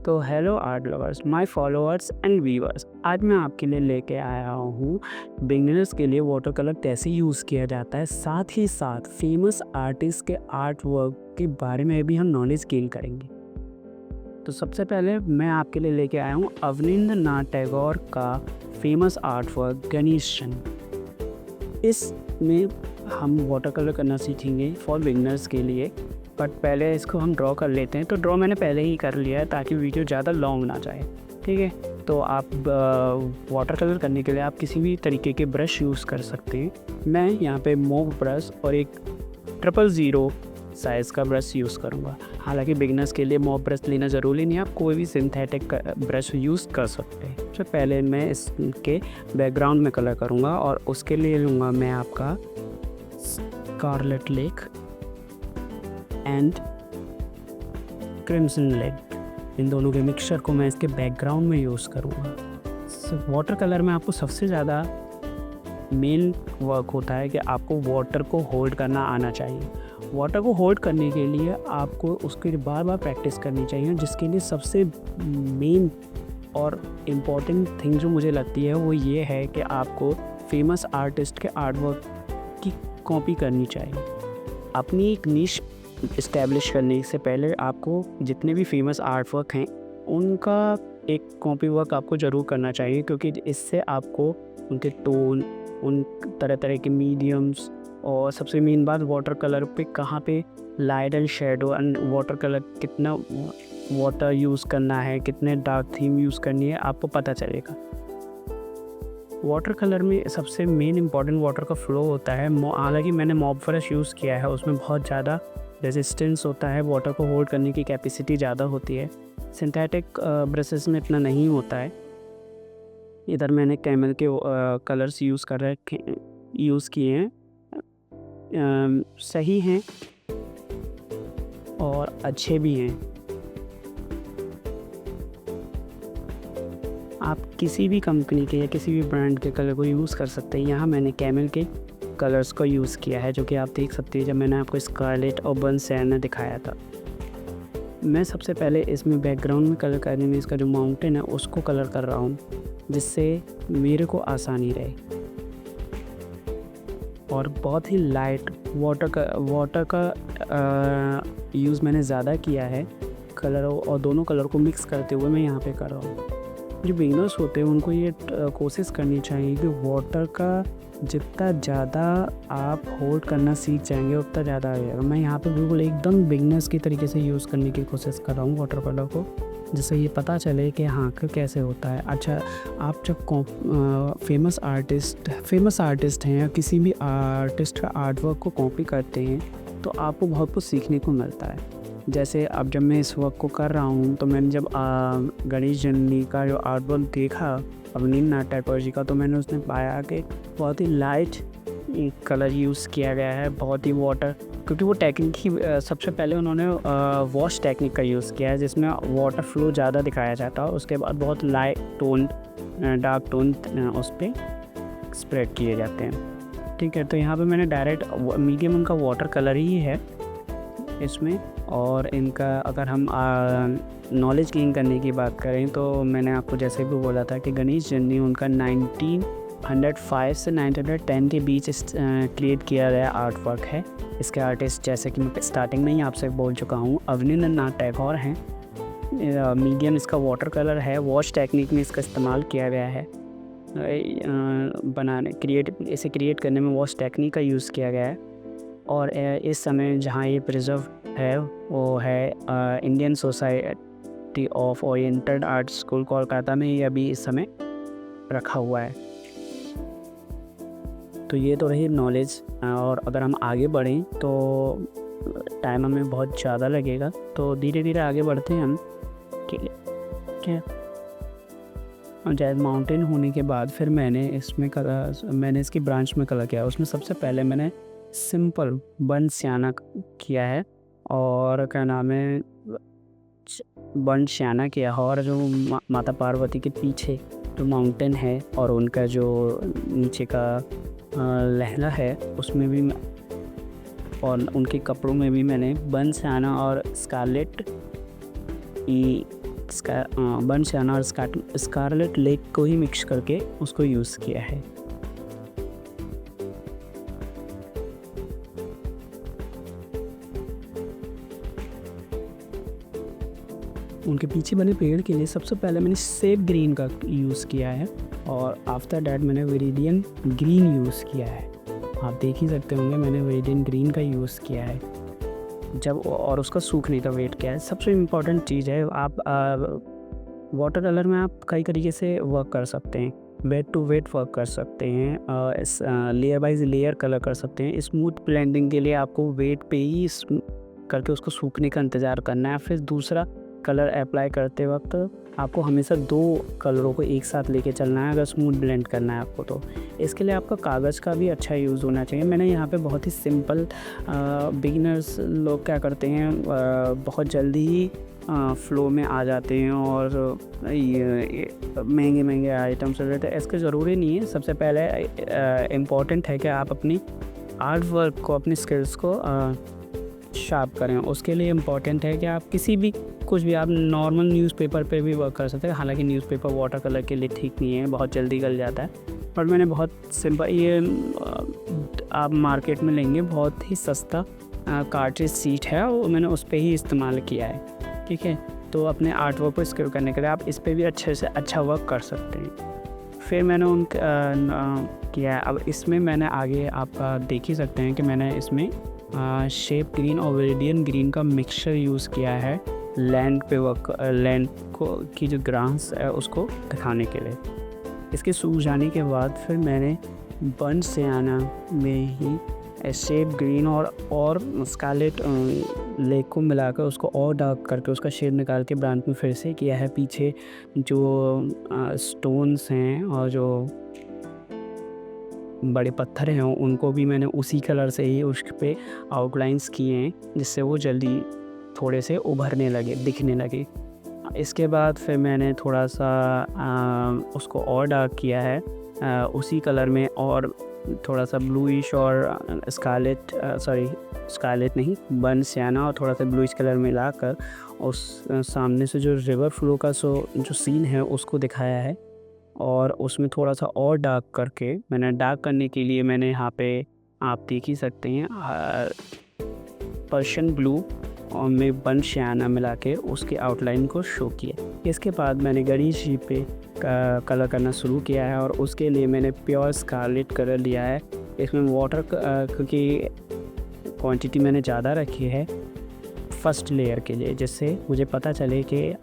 तो hello art lovers, my followers and viewers. आज मैं आपके लिए लेके आया हूँ बिगिनर्स के लिए वाटर कलर कैसे यूज़ किया जाता है, साथ ही साथ फेमस आर्टिस्ट के आर्ट वर्क के बारे में भी हम नॉलेज गेन करेंगे। तो सबसे पहले मैं आपके लिए लेके आया हूँ अवनींद्रनाथ टैगोर का फेमस आर्ट वर्क गणेशन। इसमें हम वाटर कलर करना सीखेंगे फॉर बिगिनर्स के लिए, बट पहले इसको हम ड्रॉ कर लेते हैं। तो ड्रॉ मैंने पहले ही कर लिया है ताकि वीडियो ज़्यादा लॉन्ग ना जाए, ठीक है। तो आप वाटर कलर करने के लिए आप किसी भी तरीके के ब्रश यूज़ कर सकते हैं। मैं यहाँ पे मोव ब्रश और एक 000 साइज़ का ब्रश यूज़ करूँगा। हालांकि बिगिनर्स के लिए मोव ब्रश लेना ज़रूरी नहीं है, आप कोई भी सिंथेटिक ब्रश यूज़ कर सकते हैं। तो पहले मैं इसके बैकग्राउंड में कलर करूँगा और उसके लिए लूँगा मैं आपका scarlet lake and crimson lake. इन दोनों के मिक्सचर को मैं इसके बैकग्राउंड में यूज़ करूँगा। वाटर कलर में आपको सबसे ज़्यादा मेन वर्क होता है कि आपको वाटर को होल्ड करना आना चाहिए। वाटर को होल्ड करने के लिए आपको उसके बार बार प्रैक्टिस करनी चाहिए, जिसके लिए सबसे मेन और इम्पॉर्टेंट थिंग जो मुझे लगती है वो ये है कि आपको फेमस आर्टिस्ट के आर्ट वर्क की कॉपी करनी चाहिए। अपनी एक निश इस्टेब्लिश करने से पहले आपको जितने भी फेमस आर्ट वर्क हैं उनका एक कॉपी वर्क आपको ज़रूर करना चाहिए, क्योंकि इससे आपको उनके टोन, उन तरह तरह के मीडियम्स, और सबसे मेन बात वाटर कलर पे कहाँ पे light and shadow and water colour कितना वाटर यूज़ करना है, कितने डार्क थीम यूज़ करनी है, आपको पता चलेगा। वाटर कलर में सबसे मेन इम्पॉर्टेंट वाटर का फ्लो होता है। हालांकि मैंने मॉब ब्रश यूज़ किया है, उसमें बहुत ज़्यादा रेजिस्टेंस होता है, वाटर को होल्ड करने की कैपेसिटी ज़्यादा होती है। सिंथेटिक ब्रशेस में इतना नहीं होता है। इधर मैंने कैमल के कलर्स यूज़ किए हैं, सही हैं और अच्छे भी हैं। आप किसी भी कंपनी के या किसी भी ब्रांड के कलर को यूज़ कर सकते हैं। यहाँ मैंने कैमल के कलर्स को यूज़ किया है, जो कि आप देख सकते हैं जब मैंने आपको स्कारलेट और बर्न सियाना दिखाया था। मैं सबसे पहले इसमें बैकग्राउंड में कलर करने में इसका जो माउंटेन है उसको कलर कर रहा हूँ, जिससे मेरे को आसानी रहे। और बहुत ही लाइट वाटर का यूज़ मैंने ज़्यादा किया है कलरों, और दोनों कलर को मिक्स करते हुए मैं यहाँ पे कर रहा हूँ। जो बिगिनर्स होते हैं उनको ये कोशिश करनी चाहिए कि वाटर का जितना ज़्यादा आप होल्ड करना सीख जाएंगे उतना ज़्यादा आएगा। मैं यहाँ पे बिल्कुल एकदम बिगिनर्स की तरीके से यूज़ करने की कोशिश कर रहा हूँ वाटर कलर को, जिससे ये पता चले कि हाँ कैसे होता है। अच्छा, आप जब फेमस आर्टिस्ट हैं या किसी भी आर्टिस्ट का आर्ट वर्क को कॉपी करते हैं तो आपको बहुत कुछ सीखने को मिलता है। जैसे अब जब मैं इस वर्क को कर रहा हूँ तो मैंने जब गणेश जी का जो आर्ट वर्क देखा अवनींद्रनाथ टैगोर जी का, तो मैंने उसमें पाया कि बहुत ही लाइट कलर यूज़ किया गया है, बहुत ही वाटर, क्योंकि वो टेक्निक ही सबसे पहले उन्होंने वॉश टेक्निक का यूज़ किया है, जिसमें वाटर फ्लो ज़्यादा दिखाया जाता है। उसके बाद बहुत लाइट टोन, डार्क टोन उस पर स्प्रेड किए जाते हैं, ठीक है। तो यहाँ पे मैंने डायरेक्ट मीडियम उनका वाटर कलर ही है इसमें। और इनका अगर हम नॉलेज गेन करने की बात करें तो मैंने आपको जैसे भी बोला था कि गणेश जी ने उनका 1905 से 1910 के बीच क्रिएट किया गया आर्ट वर्क है। इसके आर्टिस्ट, जैसे कि मैं स्टार्टिंग में ही आपसे बोल चुका हूँ, अवनींद्रनाथ टैगोर हैं। मीडियम इसका वाटर कलर है, वॉश टेक्निक में इसका इस्तेमाल किया गया है। इसे क्रिएट करने में वॉश टेक्निक का यूज़ किया गया है। और इस समय जहाँ ये प्रिजर्व है वो है Indian society of oriental art school Kolkata में, ये अभी इस समय रखा हुआ है। तो ये तो रही नॉलेज। और अगर हम आगे बढ़ें तो टाइम हमें बहुत ज़्यादा लगेगा, तो धीरे धीरे आगे बढ़ते हैं हम। क्या और जैसे माउंटेन होने के बाद फिर मैंने इसकी ब्रांच में कलर किया। उसमें सबसे पहले मैंने सिंपल बर्न सियाना किया है, और क्या नाम है, बर्न सियाना किया है। और जो माता पार्वती के पीछे जो माउंटेन है और उनका जो नीचे का लहंगा है उसमें भी, और उनके कपड़ों में भी मैंने बर्न सियाना और स्कारलेट बर्न सियाना और स्कारलेट लेक को ही मिक्स करके उसको यूज़ किया है। उनके पीछे बने पेड़ के लिए सबसे पहले मैंने सेप ग्रीन का यूज़ किया है और आफ्टर डैट मैंने वेरिडियन ग्रीन यूज़ किया है। आप देख ही सकते होंगे मैंने वेरिडियन ग्रीन का यूज़ किया है जब, और उसका सूखने का वेट किया है। सबसे इम्पॉर्टेंट चीज़ है, आप वाटर कलर में आप कई तरीके से वर्क कर सकते हैं। वेट टू वेट वर्क कर सकते हैं, लेयर बाइज लेयर कलर कर सकते हैं। स्मूथ ब्लेंडिंग के लिए आपको वेट पे ही करके उसको सूखने का इंतज़ार करना है। फिर दूसरा कलर अप्लाई करते वक्त आपको हमेशा 2 कलरों को एक साथ लेके चलना है अगर स्मूथ ब्लेंड करना है आपको। तो इसके लिए आपका कागज़ का भी अच्छा यूज़ होना चाहिए। मैंने यहाँ पे बहुत ही सिंपल, बिगिनर्स लोग क्या करते हैं, बहुत जल्दी ही फ्लो में आ जाते हैं और महंगे महंगे आइटम्स रहते हैं। इसका ज़रूरी नहीं है। सबसे पहले इम्पॉर्टेंट है कि आप अपनी आर्ट वर्क को, अपनी स्किल्स को शार्प करें। उसके लिए इम्पॉर्टेंट है कि आप कुछ भी आप नॉर्मल न्यूज़पेपर पे भी वर्क कर सकते हैं। हालांकि न्यूज़पेपर वाटर कलर के लिए ठीक नहीं है, बहुत जल्दी गल जाता है। पर मैंने बहुत सिंपल, ये आप मार्केट में लेंगे, बहुत ही सस्ता कार्ट्रिज शीट है, वो मैंने उस पर ही इस्तेमाल किया है। ठीक है, तो अपने आर्ट वर्क को स्किप करने के लिए आप इस पर भी अच्छे से अच्छा वर्क कर सकते हैं। फिर मैंने किया है। अब इसमें मैंने आगे आप देख ही सकते हैं कि मैंने इसमें शेप ग्रीन और वेरिडियन ग्रीन का मिक्सचर यूज़ किया है लैंड पे वर्क, लैंड को की जो ग्रास है उसको दिखाने के लिए। इसके सूख जाने के बाद फिर मैंने बर्न सियाना में ही शेप ग्रीन और स्कारलेट लेक को मिलाकर उसको और डार्क करके उसका शेड निकाल के ब्रांड में फिर से किया है। पीछे जो स्टोन्स हैं और जो बड़े पत्थर हैं उनको भी मैंने उसी कलर से ही उस पे आउटलाइंस किए हैं, जिससे वो जल्दी थोड़े से उभरने लगे, दिखने लगे। इसके बाद फिर मैंने थोड़ा सा उसको और डार्क किया है उसी कलर में, और थोड़ा सा ब्लूइश और स्कारलेट नहीं, बर्न सियाना और थोड़ा सा ब्लूइश कलर मिलाकर उस सामने से जो रिवर फ्लो का जो सीन है उसको दिखाया है। और उसमें थोड़ा सा और डार्क करके डार्क करने के लिए मैंने यहाँ पे आप देख ही सकते हैं पर्शियन ब्लू और में बर्न सियाना मिला के उसके आउटलाइन को शो किया। इसके बाद मैंने गणेश जी पे कलर करना शुरू किया है और उसके लिए मैंने प्योर स्कारलेट कलर लिया है। इसमें वाटर क्योंकि क्वांटिटी मैंने ज़्यादा रखी है फर्स्ट लेयर के लिए, जिससे मुझे पता चले कि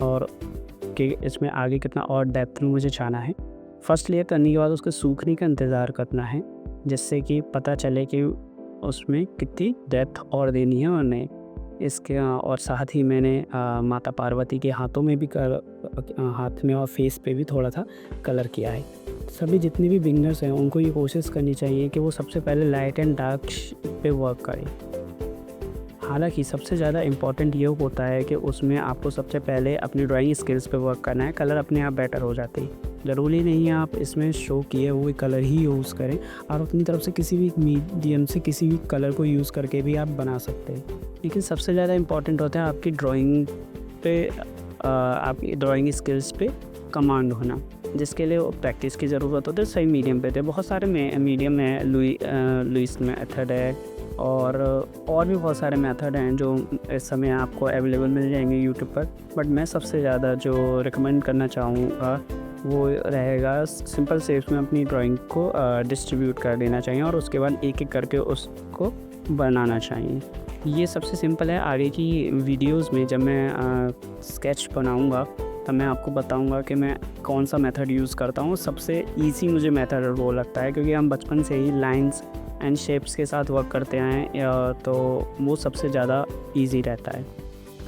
इसमें आगे कितना और डेप्थ में मुझे जाना है। फर्स्ट लेयर करने के बाद उसके सूखने का इंतज़ार करना है, जिससे कि पता चले कि उसमें कितनी डेप्थ और देनी है और नहीं। इसके और साथ ही मैंने माता पार्वती के हाथों में भी हाथ में और फेस पे भी थोड़ा सा कलर किया है। सभी जितने भी बिगनर्स हैं उनको ये कोशिश करनी चाहिए कि वो सबसे पहले लाइट एंड डार्क पे वर्क करें। हालांकि सबसे ज़्यादा इम्पॉर्टेंट ये होता है कि उसमें आपको सबसे पहले अपनी ड्राइंग स्किल्स पे वर्क करना है। कलर अपने आप बेटर हो जाते हैं। ज़रूरी नहीं है आप इसमें शो किए हुए कलर ही यूज़ करें, और अपनी तरफ से किसी भी मीडियम से किसी भी कलर को यूज़ करके भी आप बना सकते हैं। लेकिन सबसे ज़्यादा इम्पॉर्टेंट होता है आपकी ड्राइंग पे, आपकी ड्राइंग स्किल्स पे कमांड होना, जिसके लिए प्रैक्टिस की ज़रूरत होती है। सही मीडियम पे थे, बहुत सारे मीडियम है, लुइस मेथड है और भी बहुत सारे मेथड हैं जो इस समय आपको अवेलेबल मिल जाएंगे यूट्यूब पर। बट मैं सबसे ज़्यादा जो रिकमेंड करना चाहूँगा वो रहेगा सिंपल शेप्स में अपनी ड्राइंग को डिस्ट्रीब्यूट कर देना चाहिए और उसके बाद एक एक करके उसको बनाना चाहिए। ये सबसे सिंपल है। आगे की वीडियोस में जब मैं स्केच बनाऊँगा तब मैं आपको बताऊँगा कि मैं कौन सा मेथड यूज़ करता हूँ। सबसे ईजी मुझे मेथड वो लगता है, क्योंकि हम बचपन से ही लाइंस एंड शेप्स के साथ वर्क करते हैं, तो वो सबसे ज़्यादा इजी रहता है।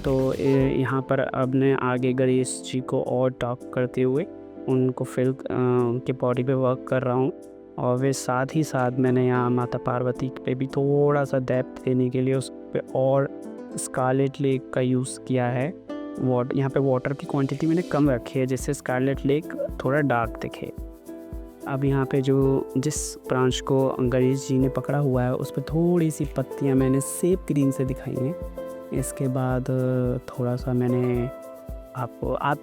तो यहाँ पर अब मैं आगे गणेश जी को और डार्क करते हुए उनको फिल उनके बॉडी पे वर्क कर रहा हूँ, और वे साथ ही साथ मैंने यहाँ माता पार्वती पे भी थोड़ा सा डेप्थ देने के लिए उस पर और स्कारलेट लेक का यूज़ किया है। यहाँ पे वाटर की क्वांटिटी मैंने कम रखी है, जिससे स्कारलेट लेक थोड़ा डार्क दिखे। अब यहाँ पे जिस ब्रांच को गणेश जी ने पकड़ा हुआ है उस पर थोड़ी सी पत्तियाँ मैंने सेप ग्रीन से दिखाई हैं। इसके बाद थोड़ा सा मैंने आपको आप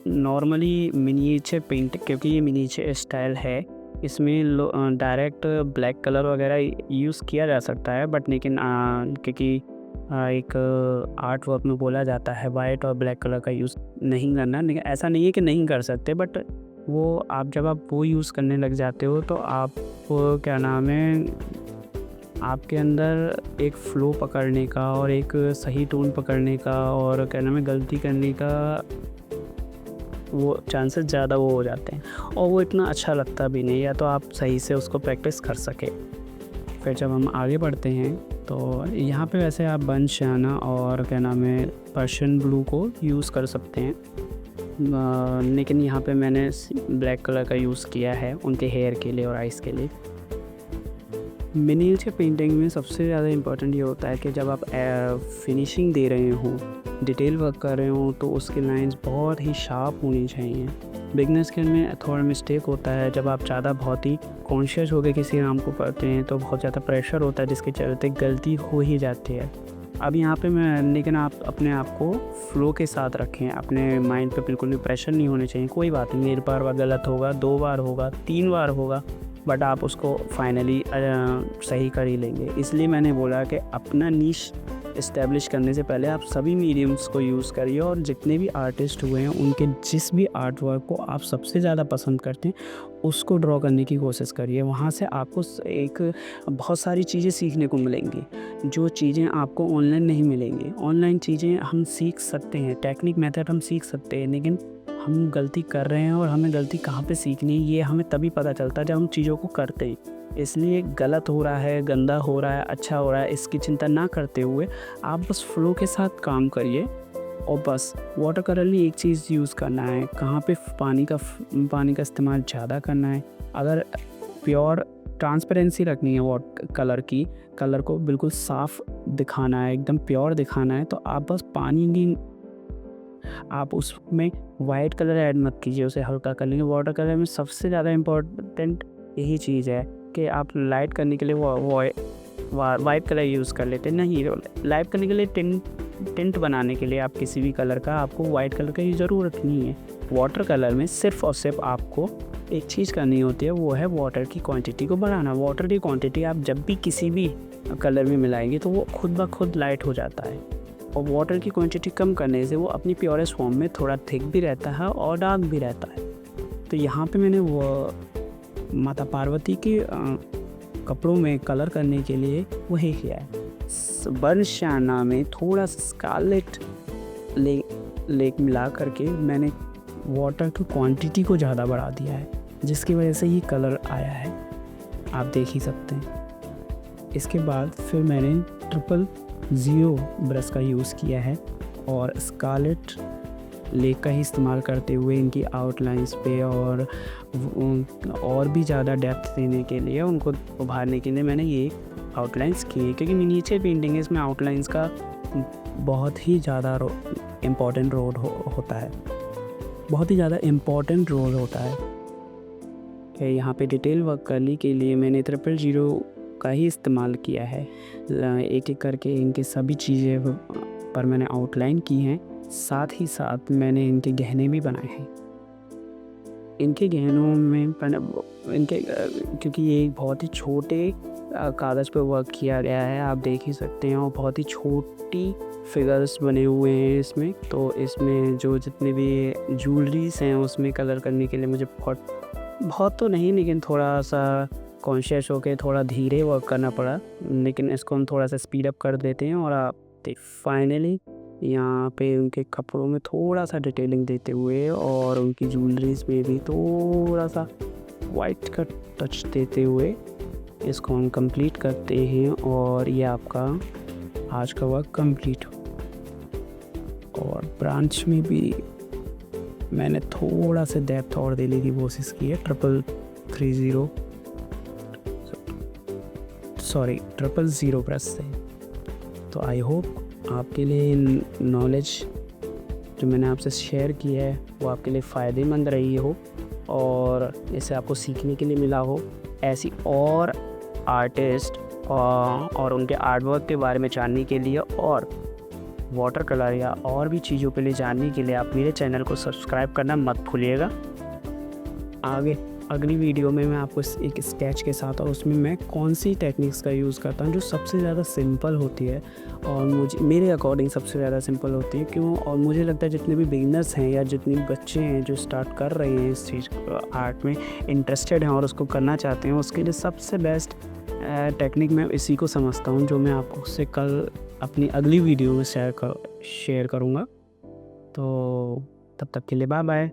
नॉर्मली मिनिएचर पेंट, क्योंकि ये मिनिएचर स्टाइल है, इसमें डायरेक्ट ब्लैक कलर वगैरह यूज़ किया जा सकता है, बट लेकिन क्योंकि एक आर्ट वर्क में बोला जाता है वाइट और ब्लैक कलर का यूज़ नहीं करना, लेकिन ऐसा नहीं है कि नहीं कर सकते, बट वो जब आप वो यूज़ करने लग जाते हो तो आप क्या नाम है, आपके अंदर एक फ़्लो पकड़ने का और एक सही टोन पकड़ने का और क्या नाम है गलती करने का वो चांसेस ज़्यादा वो हो जाते हैं, और वो इतना अच्छा लगता भी नहीं, या तो आप सही से उसको प्रैक्टिस कर सके। फिर जब हम आगे बढ़ते हैं तो यहाँ पे वैसे आप बनशाना और क्या नाम है पर्शियन ब्लू को यूज़ कर सकते हैं, लेकिन यहाँ पे मैंने ब्लैक कलर का यूज़ किया है उनके हेयर के लिए और आइज़ के लिए। मिनिएचर पेंटिंग में सबसे ज़्यादा इम्पोर्टेंट ये होता है कि जब आप फिनिशिंग दे रहे हो, डिटेल वर्क कर रहे हो, तो उसकी लाइंस बहुत ही शार्प होनी चाहिए। बिगनर्स के में थोड़ा मिस्टेक होता है, जब आप ज़्यादा बहुत ही कॉन्शियस होकर किसी काम को करते हैं तो बहुत ज़्यादा प्रेशर होता है, जिसके चलते गलती हो ही जाती है। अब यहाँ पे लेकिन आप अपने आप को फ्लो के साथ रखें, अपने माइंड पे बिल्कुल भी प्रेशर नहीं होने चाहिए। कोई बात नहीं, एक बार गलत होगा, 2 बार होगा, 3 बार होगा, बट आप उसको फाइनली सही कर ही लेंगे। इसलिए मैंने बोला कि अपना नीश इस्टेब्लिश करने से पहले आप सभी मीडियम्स को यूज़ करिए, और जितने भी आर्टिस्ट हुए हैं उनके जिस भी आर्ट वर्क को आप सबसे ज़्यादा पसंद करते हैं उसको ड्रॉ करने की कोशिश करिए। वहाँ से आपको एक बहुत सारी चीज़ें सीखने को मिलेंगी, जो चीज़ें आपको ऑनलाइन नहीं मिलेंगी। ऑनलाइन चीज़ें हम सीख सकते हैं, टेक्निक मेथड हम सीख सकते हैं, लेकिन हम गलती कर रहे हैं और हमें गलती कहाँ पे सीखनी है ये हमें तभी पता चलता है जब हम चीज़ों को करते हैं। इसलिए गलत हो रहा है, गंदा हो रहा है, अच्छा हो रहा है, इसकी चिंता ना करते हुए आप बस फ्लो के साथ काम करिए, और बस वाटर कलर में एक चीज़ यूज़ करना है, कहाँ पे पानी का इस्तेमाल ज़्यादा करना है। अगर प्योर ट्रांसपेरेंसी रखनी है कलर को बिल्कुल साफ़ दिखाना है, एकदम प्योर दिखाना है, तो आप बस पानी नहीं, आप उसमें वाइट कलर ऐड मत कीजिए, उसे हल्का कर लेंगे। वाटर कलर में सबसे ज़्यादा इम्पोर्टेंट यही चीज़ है कि आप लाइट करने के लिए वाइट कलर यूज़ कर लेते हैं। नहीं, लाइट करने के लिए टिंट बनाने के लिए आप किसी भी कलर का आपको वाइट कलर की ज़रूरत नहीं है। वाटर कलर में सिर्फ़ और सिर्फ आपको एक चीज़ करनी होती है, वो है वाटर की क्वांटिटी को बढ़ाना। वाटर की क्वांटिटी आप जब भी किसी भी कलर में मिलाएंगे तो वो खुद ब खुद लाइट हो जाता है, और वाटर की क्वांटिटी कम करने से वो अपनी प्योरेस्ट फॉर्म में थोड़ा थिक भी रहता है और डार्क भी रहता है। तो यहाँ पे मैंने वो माता पार्वती के कपड़ों में कलर करने के लिए वही किया है। बरसाना में थोड़ा स्कारलेट लेक मिला करके मैंने वाटर की क्वांटिटी को ज़्यादा बढ़ा दिया है, जिसकी वजह से ये कलर आया है, आप देख ही सकते हैं। इसके बाद फिर मैंने 000 ब्रश का यूज़ किया है, और स्कारलेट लेक का ही इस्तेमाल करते हुए इनकी आउटलाइंस पे और भी ज़्यादा डेप्थ देने के लिए, उनको उभारने के लिए मैंने ये आउटलाइंस किए, क्योंकि मिनिएचर पेंटिंग है, इसमें आउटलाइंस का बहुत ही ज़्यादा इम्पॉर्टेंट रोल होता है, बहुत ही ज़्यादा इम्पॉर्टेंट रोल होता है। कि यहाँ पे डिटेल वर्क करने के लिए मैंने 000 का ही इस्तेमाल किया है। एक एक करके इनके सभी चीज़ें पर मैंने आउटलाइन की हैं, साथ ही साथ मैंने इनके गहने भी बनाए हैं। इनके गहनों में क्योंकि ये एक बहुत ही छोटे कागज़ पे वर्क किया गया है, आप देख ही सकते हैं, और बहुत ही छोटी फिगर्स बने हुए हैं इसमें। तो इसमें जो जितने भी ज्वेलरीज हैं उसमें कलर करने के लिए मुझे बहुत तो नहीं, लेकिन थोड़ा सा कॉन्शियस होकर थोड़ा धीरे वर्क करना पड़ा, लेकिन इसको हम थोड़ा सा स्पीड अप कर देते हैं। और आप फाइनली यहाँ पे उनके कपड़ों में थोड़ा सा डिटेलिंग देते हुए और उनकी ज्वेलरीज में भी थोड़ा सा वाइट का टच देते हुए इसको हम कंप्लीट करते हैं, और ये आपका आज का वर्क कंप्लीट हो। और ब्रांच में भी मैंने थोड़ा सा डेप्थ और देने की कोशिश की है 000 ब्रश से। तो आई होप आपके लिए नॉलेज जो मैंने आपसे शेयर की है वो आपके लिए फ़ायदेमंद रही हो, और इसे आपको सीखने के लिए मिला हो। ऐसी और आर्टिस्ट और उनके आर्ट वर्क के बारे में जानने के लिए और वाटर कलर या और भी चीज़ों के लिए जानने के लिए आप मेरे चैनल को सब्सक्राइब करना मत भूलिएगा। आगे अगली वीडियो में मैं आपको एक स्केच के साथ और उसमें मैं कौन सी टेक्निक्स का यूज़ करता हूँ जो सबसे ज़्यादा सिंपल होती है और मुझे मेरे अकॉर्डिंग सबसे ज़्यादा सिंपल होती है, क्यों, और मुझे लगता है जितने भी बिगिनर्स हैं या जितने भी बच्चे हैं जो स्टार्ट कर रहे हैं इस चीज़ आर्ट में इंटरेस्टेड हैं और उसको करना चाहते हैं, उसके लिए सबसे बेस्ट टेक्निक मैं इसी को समझता हूँ, जो मैं आपको उससे कल अपनी अगली वीडियो में शेयर करूँगा। तो तब तक के लिए बाय बाय,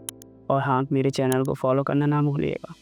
और हाँ, मेरे चैनल को फॉलो करना ना भूलिएगा।